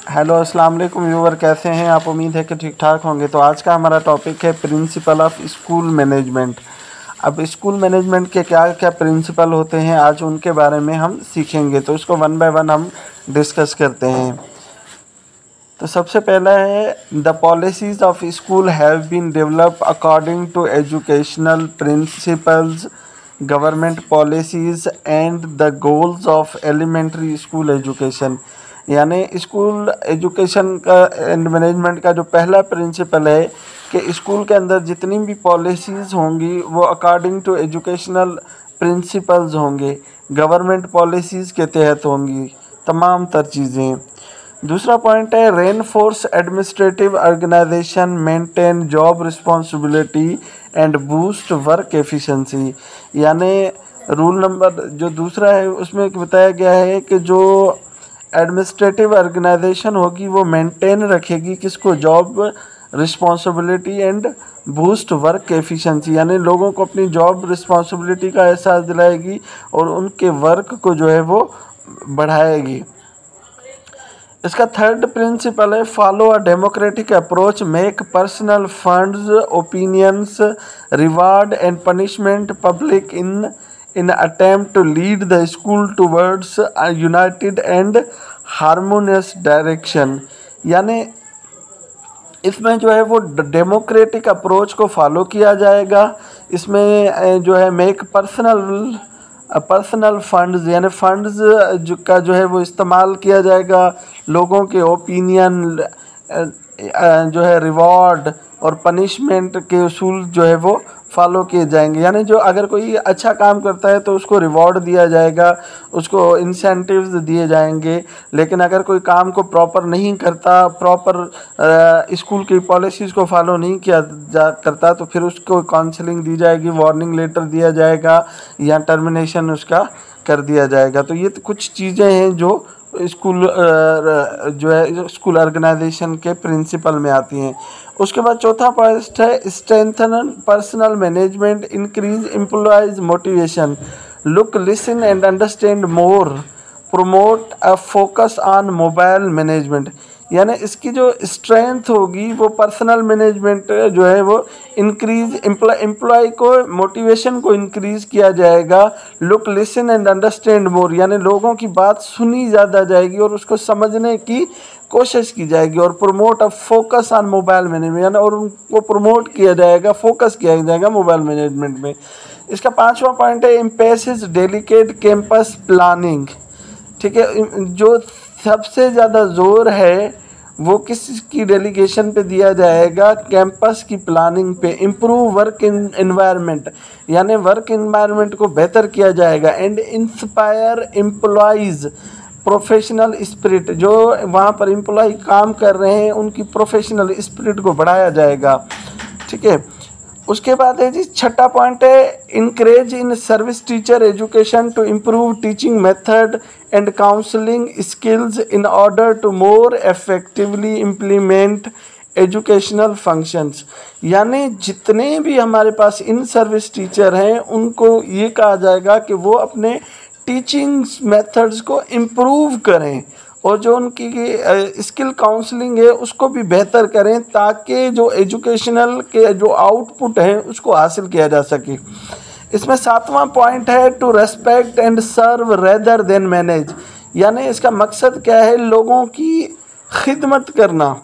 Hello अस्सलाम वालेकुम viewer, कैसे हैं आप? उम्मीद है कि ठीक ठाक होंगे। तो आज का हमारा टॉपिक है प्रिंसिपल ऑफ स्कूल मैनेजमेंट। अब स्कूल मैनेजमेंट के क्या क्या प्रिंसिपल होते हैं, आज उनके बारे में हम सीखेंगे। तो उसको वन बाय वन हम डिस्कस करते हैं। तो सबसे पहला है the policies of school have been develop according to educational principles, government policies and the goals of elementary school education. यानी स्कूल एजुकेशन का एंड मैनेजमेंट का जो पहला प्रिंसिपल है कि स्कूल के अंदर जितनी भी पॉलिसीज़ होंगी वो अकॉर्डिंग टू एजुकेशनल प्रिंसिपल्स होंगे, गवर्नमेंट पॉलिसीज़ के तहत होंगी तमाम तर चीज़ें। दूसरा पॉइंट है reinforce administrative organisation, maintain job responsibility and boost work efficiency. यानी रूल नंबर जो दूसरा है उसमें बताया गया है कि जो एडमिनिस्ट्रेटिव ऑर्गेनाइजेशन होगी वो मेंटेन रखेगी किसको? Job responsibility and boost work efficiency. यानी लोगों को अपनी जॉब रिस्पॉन्सिबिलिटी का एहसास दिलाएगी और उनके वर्क को जो है वो बढ़ाएगी। इसका थर्ड प्रिंसिपल है follow a democratic approach, make personal funds opinions reward and punishment public in attempt to lead the school towards united and harmonious direction. यानी इसमें जो है वो डेमोक्रेटिक अप्रोच को फॉलो किया जाएगा। इसमें जो है मेक पर्सनल फंड्स, यानी फंड्स का जो है वो इस्तेमाल किया जाएगा, लोगों के ओपिनियन जो है रिवॉर्ड और पनिशमेंट के उसूल जो है वो फॉलो किए जाएंगे। यानी जो अगर कोई अच्छा काम करता है तो उसको रिवॉर्ड दिया जाएगा, उसको इंसेंटिव्स दिए जाएंगे। लेकिन अगर कोई काम को प्रॉपर नहीं करता, प्रॉपर स्कूल की पॉलिसीज़ को फॉलो नहीं किया जा करता, तो फिर उसको काउंसलिंग दी जाएगी, वार्निंग लेटर दिया जाएगा या टर्मिनेशन उसका कर दिया जाएगा। तो ये तो कुछ चीज़ें हैं जो स्कूल जो है स्कूल ऑर्गेनाइजेशन के प्रिंसिपल में आती हैं। उसके बाद चौथा पॉइंट है strengthen personal management, increase employees motivation, look listen and understand more, promote a focus on mobile management. यानी इसकी जो स्ट्रेंथ होगी वो पर्सनल मैनेजमेंट जो है वो इंक्रीज एम्प्लॉय को मोटिवेशन को इंक्रीज़ किया जाएगा। Look listen and understand more, यानी लोगों की बात सुनी ज़्यादा जाएगी और उसको समझने की कोशिश की जाएगी। और promote a focus on mobile management, यानी और उनको प्रमोट किया जाएगा, फोकस किया जाएगा मोबाइल मैनेजमेंट में। इसका पांचवा पॉइंट है एम्फेसिस डेलिकेट कैंपस प्लानिंग। ठीक है, जो सबसे ज़्यादा जोर है वो किस की डेलीगेशन पे दिया जाएगा? कैंपस की प्लानिंग पे। इम्प्रूव वर्क इन्वायरमेंट, यानी वर्क इन्वायरमेंट को बेहतर किया जाएगा। And inspire employees professional spirit, जो वहाँ पर एम्प्लॉय काम कर रहे हैं उनकी प्रोफेशनल स्पिरिट को बढ़ाया जाएगा। ठीक है, उसके बाद है जी छठा पॉइंट है encourage in service teacher education to improve teaching method and counselling skills in order to more effectively implement educational functions. यानी जितने भी हमारे पास इन सर्विस टीचर हैं उनको ये कहा जाएगा कि वो अपने टीचिंग मेथड्स को इम्प्रूव करें और जो उनकी स्किल काउंसलिंग है उसको भी बेहतर करें, ताकि जो एजुकेशनल के जो आउटपुट हैं उसको हासिल किया जा सके। इसमें सातवां पॉइंट है to respect and serve rather than manage. यानी इसका मकसद क्या है? लोगों की खिदमत करना।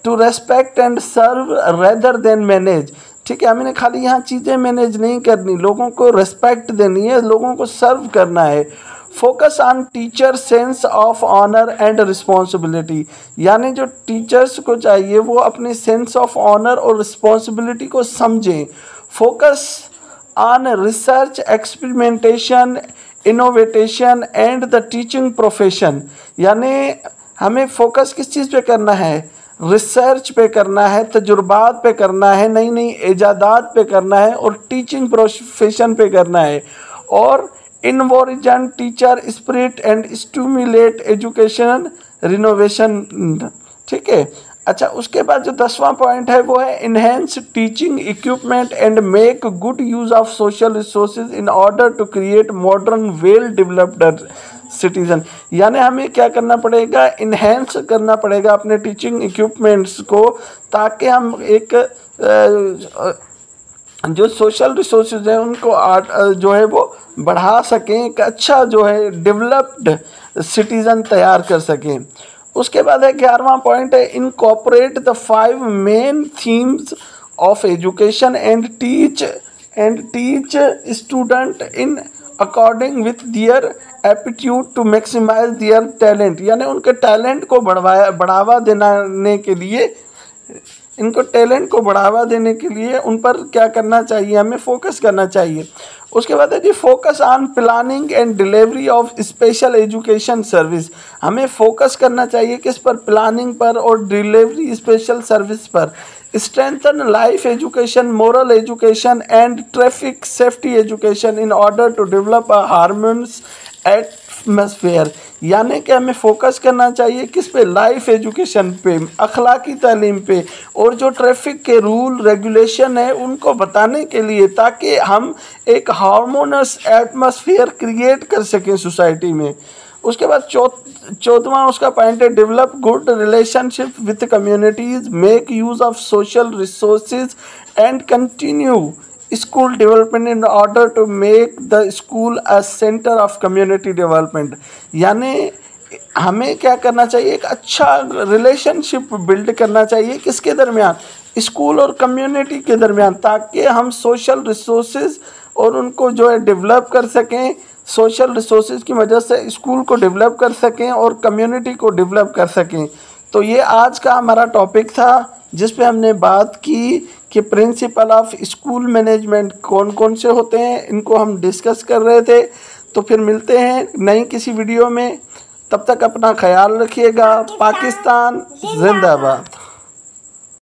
To respect and serve rather than manage. ठीक है, हमें खाली यहाँ चीज़ें मैनेज नहीं करनी, लोगों को रेस्पेक्ट देनी है, लोगों को सर्व करना है। Focus on teacher sense of honour and responsibility, यानी जो टीचर्स को चाहिए वो अपने सेंस ऑफ ऑनर और रिस्पॉन्सिबिलिटी को समझें। Focus on research experimentation innovation and the teaching profession, यानी हमें फोकस किस चीज़ पे करना है? रिसर्च पे करना है, तजुर्बात पे करना है, नई नई ईजादात पे करना है और टीचिंग प्रोफेशन पे करना है। और इनवोरिजन teacher spirit and stimulate education renovation. ठीक है, अच्छा उसके बाद जो 10वां पॉइंट है वो है enhance teaching equipment and make good use of social resources in order to create modern well developed citizen. यानी हमें क्या करना पड़ेगा, इन्हेंस करना पड़ेगा अपने टीचिंग इक्विपमेंट्स को, ताकि हम एक जो सोशल रिसोर्सेज हैं उनको जो है वो बढ़ा सकें, एक अच्छा जो है डेवलप्ड सिटीज़न तैयार कर सकें। उसके बाद है 11वां पॉइंट है, incorporate the 5 main themes of education and teach student in according with their aptitude to maximise their talent. यानी उनके टैलेंट को बढ़ावा देने के लिए, इनको टैलेंट को बढ़ावा देने के लिए उन पर क्या करना चाहिए, हमें फोकस करना चाहिए। उसके बाद है जी, focus on planning and delivery of special education service. हमें फोकस करना चाहिए किस पर, प्लानिंग पर और डिलीवरी स्पेशल सर्विस पर। Strengthen life education, moral education and traffic safety education in order to develop a harmonious atmosphere. यानी कि हमें फोकस करना चाहिए किस पे, लाइफ एजुकेशन पे, अखलाकी तालीम पे, और जो ट्रैफिक के रूल रेगुलेशन है उनको बताने के लिए, ताकि हम एक हार्मोनियस एटमॉस्फेयर क्रिएट कर सकें सोसाइटी में। उसके बाद 14वां उसका पॉइंट है, develop good relationship with communities, make use of social resources and continue school development in order to make the school a centre of community development. यानी हमें क्या करना चाहिए, एक अच्छा रिलेशनशिप बिल्ड करना चाहिए किसके दरमियान, स्कूल और कम्युनिटी के दरमियान, ताकि हम सोशल रिसोर्सेज और उनको जो है डेवलप कर सकें, सोशल रिसोर्सेज की वजह से स्कूल को डेवलप कर सकें और कम्युनिटी को डेवलप कर सकें। तो ये आज का हमारा टॉपिक था जिस पे हमने बात की कि प्रिंसिपल ऑफ स्कूल मैनेजमेंट कौन कौन से होते हैं, इनको हम डिस्कस कर रहे थे। तो फिर मिलते हैं नई किसी वीडियो में, तब तक अपना ख्याल रखिएगा। पाकिस्तान जिंदाबाद।